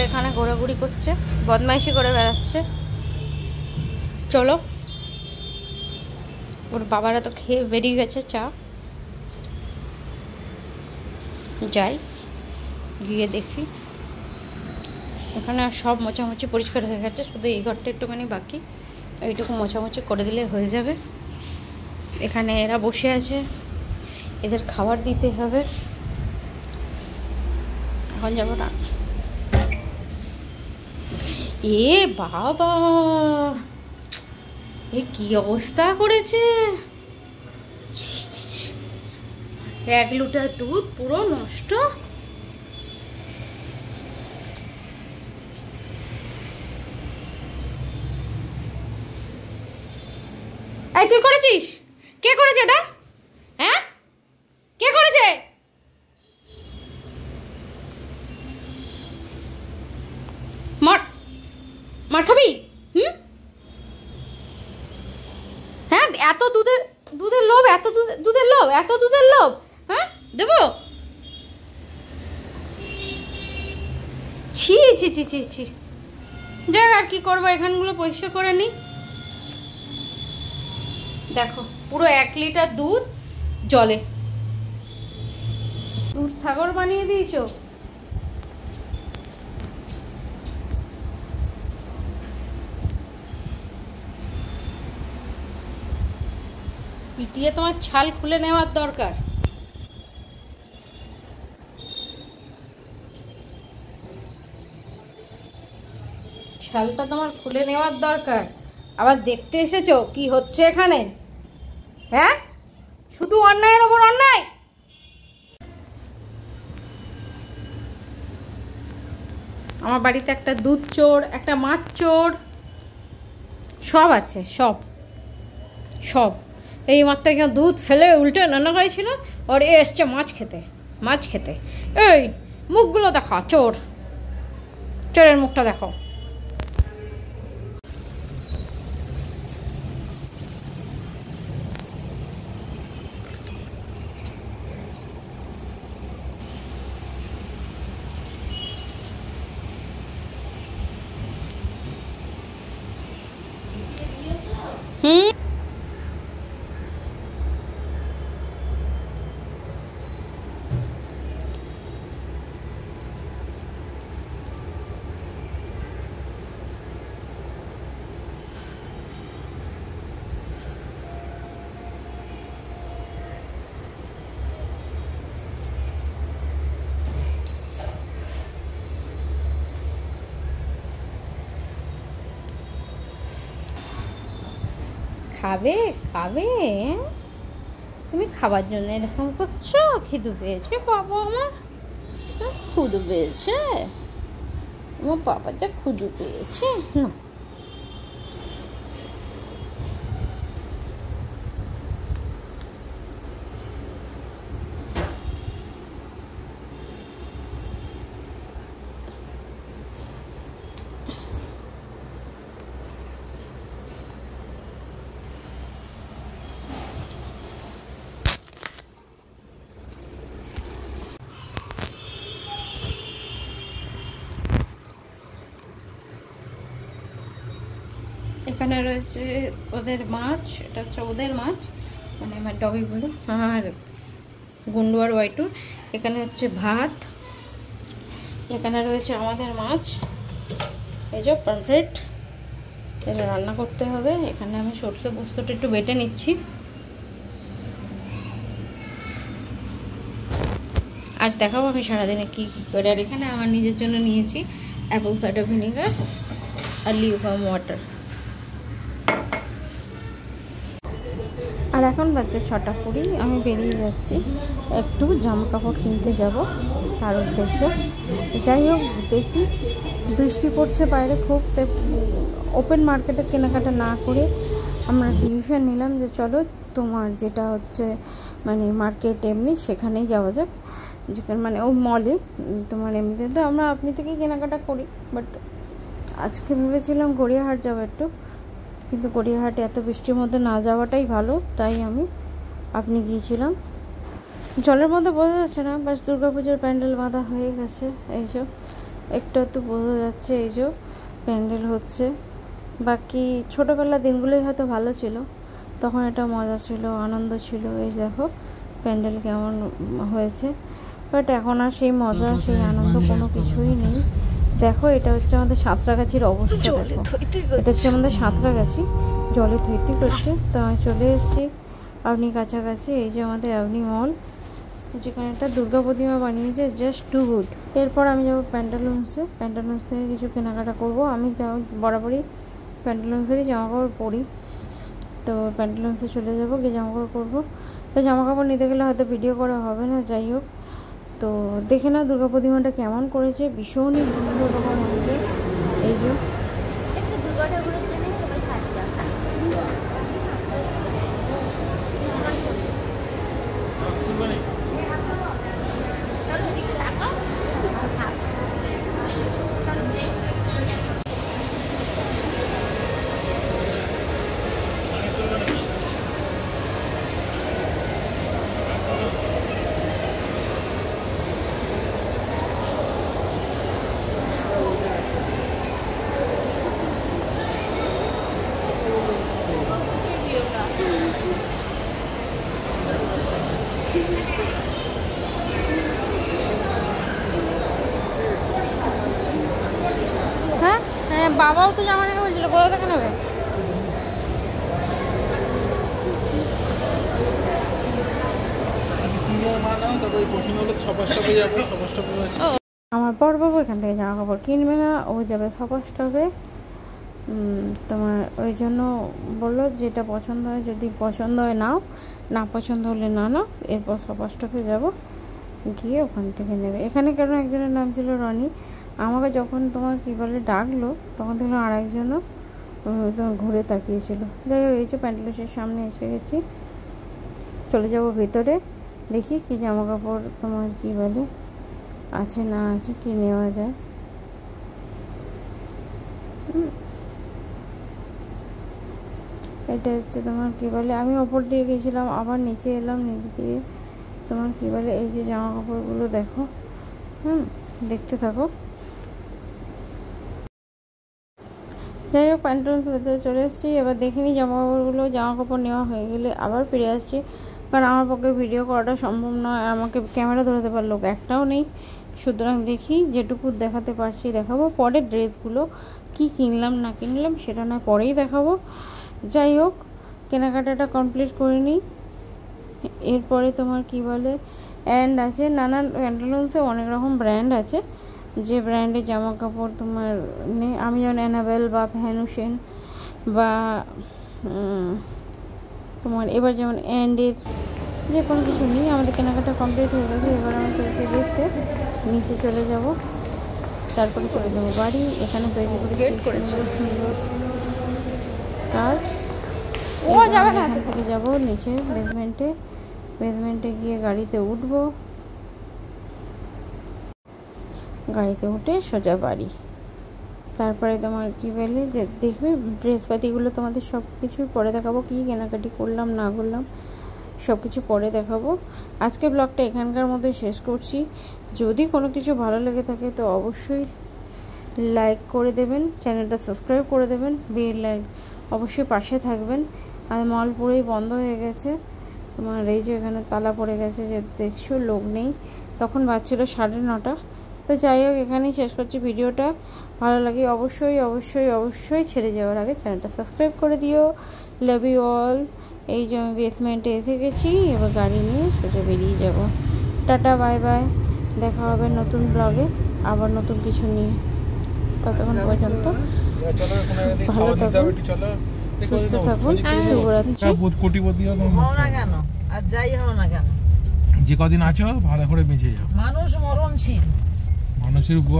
ছেলে এখানে ঘোরাঘুরি করছে, বদমাইশি করে বেড়াচ্ছে। চলো, ওর বাবারা তো খেয়ে বেরিয়ে গেছে, চা যাই গিয়ে দেখি। এখানে আর সব মোছামুছি পরিষ্কার হয়ে গেছে, শুধু এই ঘরটা একটুখানি বাকি, এইটুকু মোছামুছি করে দিলে হয়ে যাবে। এখানে এরা বসে আছে, এদের খাবার দিতে হবে। এখন যাবো না। এ বাবা, এ কি অবস্থা করেছে! 1 লিটার দুধ পুরো নষ্ট। এই তুই করেছিস? কে করেছে এটা? হ্যাঁ, কে করেছে? মার খাবি? হ্যাঁ, এত দুধের লোভ, এত দুধের লোভ, এত দুধের লোভ। হ্যাঁ, দেবো? ছি ছি ছি ছি ছি। যাক, আর কি করবো, এখানগুলো পরিষ্কার করে নি। দেখো, পুরো 1 লিটার দুধ জলে। দুধ সাগর বানিয়ে দিয়েছো। পিটিয়ে তোমার ছাল খুলে নেওয়ার দরকার। ছালটা তোমার খুলে নেওয়ার দরকার। আবার দেখতে এসেছো কি হচ্ছে এখানে? হ্যাঁ, শুধু অন্যায়ের ওপর অন্যায়। আমার বাড়িতে একটা দুধ চোর, একটা মাছ চোর, সব আছে, সব সব। এই মাত্র এখানে দুধ ফেলে উল্টে রান্না করেছিল, আর এ এসছে মাছ খেতে, মাছ খেতে। এই মুখগুলো দেখো, চোর, চোরের মুখটা দেখো। খাবে খাবে, তুমি খাবার জন্য এরকম করছো? খিদে পেয়েছে বাবা আমার, ক্ষুদে পেয়েছে আমার বাবাটা, ক্ষুদে পেয়েছে না। এখানে রয়েছে ওদের মাছ, এটা হচ্ছে ওদের মাছ, মানে আমার ডগিগুলো, আর গুন্ডু আর ওয়াইটু। এখানে হচ্ছে ভাত, এখানে রয়েছে আমাদের মাছ, এই যে পারফেক্ট। এটা রান্না করতে হবে। এখানে আমি সরষে পোস্তটা একটু বেটে নিচ্ছি। আজ দেখাবো আমি সারাদিনে কী কী করে। আর এখানে আমার নিজের জন্য নিয়েছি অ্যাপেল সাইডার ভিনিগার আর লিউকাম ওয়াটার। আর এখন বাজছে 6:20, আমি বেরিয়ে যাচ্ছি, একটু জামা কাপড় কিনতে যাব তার উদ্দেশ্যে। যাই হোক, দেখি, বৃষ্টি পড়ছে বাইরে খুব, ওপেন মার্কেটে কেনাকাটা না করে আমরা ডিসিশন নিলাম যে চলো তোমার যেটা হচ্ছে মানে মার্কেট এমনি, সেখানেই যাওয়া যাক, যেখানে মানে ও মলে। তোমার এমনিতে তো আমরা আপনি থেকেই কেনাকাটা করি, বাট আজকে ভেবেছিলাম গড়িয়াহাট যাবো একটু, কিন্তু গড়িয়াহাটে এত বৃষ্টির মধ্যে না যাওয়াটাই ভালো, তাই আমি আপনি গিয়েছিলাম। জলের মধ্যে বোঝা যাচ্ছে না, বাস দুর্গাপুজোর প্যান্ডেল বাঁধা হয়ে গেছে, এইসব একটু একটু বোঝা যাচ্ছে। এই যে প্যান্ডেল হচ্ছে। বাকি ছোটোবেলার দিনগুলোই হয়তো ভালো ছিল, তখন এটা মজা ছিল, আনন্দ ছিল। এই দেখো প্যান্ডেল কেমন হয়েছে, বাট এখন আর সেই মজা সেই আনন্দ কোনো কিছুই নেই। দেখো এটা হচ্ছে আমাদের সাঁতরাগাছির অবস্থা। দেখো এটা হচ্ছে আমাদের সাঁতরাগাছি, জলে থইতে করছে। তো আমি চলে এসেছি আপনি কাছাকাছি। এই যে আমাদের আপনি মল, যেখানে একটা দুর্গা প্রতিমা বানিয়েছে, জাস্ট টু গুড। এরপর আমি যাবো প্যান্টালুন্সে। প্যান্টালুন্স থেকে কিছু কেনাকাটা করবো। আমি বরাবরই প্যান্টালুন্সেরই জামাকাপড় পরি, তো প্যান্টালুন্সে চলে যাবো, গিয়ে জামাকাপড় করবো। তো জামাকাপড় নিতে গেলে হয়তো ভিডিও করা হবে না, যাই হোক। তো দেখে না দুর্গা প্রতিমাটা কেমন করেছে, ভীষণই সুন্দর রকম হয়েছে। এই যে বাবাও তো জামা নেবে বলছিল, কোথা থেকে নেবে? আমার বড় বাবু এখান থেকে জামা কাপড় কিনবে না, ও যাবে সুপার স্টপে। তোমার ওই জন্য বললো যেটা পছন্দ হয়, যদি পছন্দ হয় নাও, না পছন্দ হলে না নাও, এরপর সুপার স্টপে যাবো, গিয়ে ওখান থেকে নেবে। এখানে কেন একজনের নাম ছিল রনি, আমাকে যখন তোমার কী বলে ডাকলো, তখন দেখলাম আর একজনও তোমার ঘুরে তাকিয়েছিল। যাই হোক, এই যে প্যান্টালুন্সের সামনে এসে গেছি, চলে যাব ভিতরে, দেখি কি জামা কাপড় তোমার কী বলে আছে না আছে, কি নেওয়া যায়। এটা হচ্ছে তোমার কী বলে, আমি ওপর দিয়ে গেছিলাম, আবার নিচে এলাম, নিচে দিয়ে তোমার কী বলে এই যে জামা কাপড়গুলো দেখো, দেখতে থাকো। যাই হোক, প্যান্টালুন্স ভেতরে চলে এসেছি। এবার দেখিনি জামা কাপড়গুলো, জামা কাপড় নেওয়া হয়ে গেলে আবার ফিরে আসছি, কারণ আমার পক্ষে ভিডিও করাটা সম্ভব নয়, আমাকে ক্যামেরা ধরাতে পারার লোক একটাও নেই। সুতরাং দেখি যেটুকু দেখাতে পারছি দেখাবো। পরে ড্রেসগুলো কি কিনলাম না কিনলাম সেটা না পরেই দেখাবো। যাই হোক, কেনাকাটাটা কমপ্লিট করে নিই। এরপরে তোমার কি বলে অ্যান্ড আছে, নানান প্যান্টালুন্সে অনেক রকম ব্র্যান্ড আছে, যে ব্র্যান্ডের জামা কাপড় তোমার নেই। আমি যেমন অ্যানাবেল বা ভ্যানুসেন বা তোমার এবার যেমন অ্যান্ডের যে কোনো কিছু নিই। আমাদের কেনাকাটা কমপ্লিট হয়ে গেছে। এবার আমি চলছি লিফটে, নিচে চলে যাব, তারপরে চলে যাবো বাড়ি। এখানে তৈরি করে সুন্দর কাজ। ও যাবে না, এখান থেকে যাবো নিচে বেসমেন্টে গিয়ে গাড়িতে উঠবো, গাড়িতে উঠে সোজা বাড়ি। তারপরে তোমার কী বলে যে দেখবে ড্রেসপাতিগুলো তোমাদের সব কিছু পরে দেখাবো, কী কেনাকাটি করলাম না করলাম সব কিছু পরে দেখাবো। আজকে ব্লগটা এখানকার মধ্যে শেষ করছি। যদি কোনো কিছু ভালো লেগে থাকে তো অবশ্যই লাইক করে দেবেন, চ্যানেলটা সাবস্ক্রাইব করে দেবেন, লাইক অবশ্যই পাশে থাকবেন। আর মল পুরোই বন্ধ হয়ে গেছে তোমার, এই যে এখানে তালা পড়ে গেছে, যে দেখছো লোক নেই, তখন বাজছিল 9:30। তো যাই হোক, এখানেই শেষ করছি ভিডিওটা। ভালো লাগে অবশ্যই অবশ্যই অবশ্যই ছেড়ে যাওয়ার আগে চ্যানেলটা সাবস্ক্রাইব করে দিও। Love you all. এই যে আমি বেসমেন্টে এসে গেছি, এবার গাড়ি নিয়ে সোজা বেরিয়ে যাব। টাটা, বাই বাই, দেখা হবে নতুন ব্লগে আবার নতুন কিছু নিয়ে। ততক্ষণ পর্যন্ত ভালো থাকুন, সুস্থ থাকুন, শুভরাত্রি। আর যাই হও না কেন, যে কদিন আছো ভালো করে বেঁচে যাও। মানুষ মরণশীল, মানুষের উপর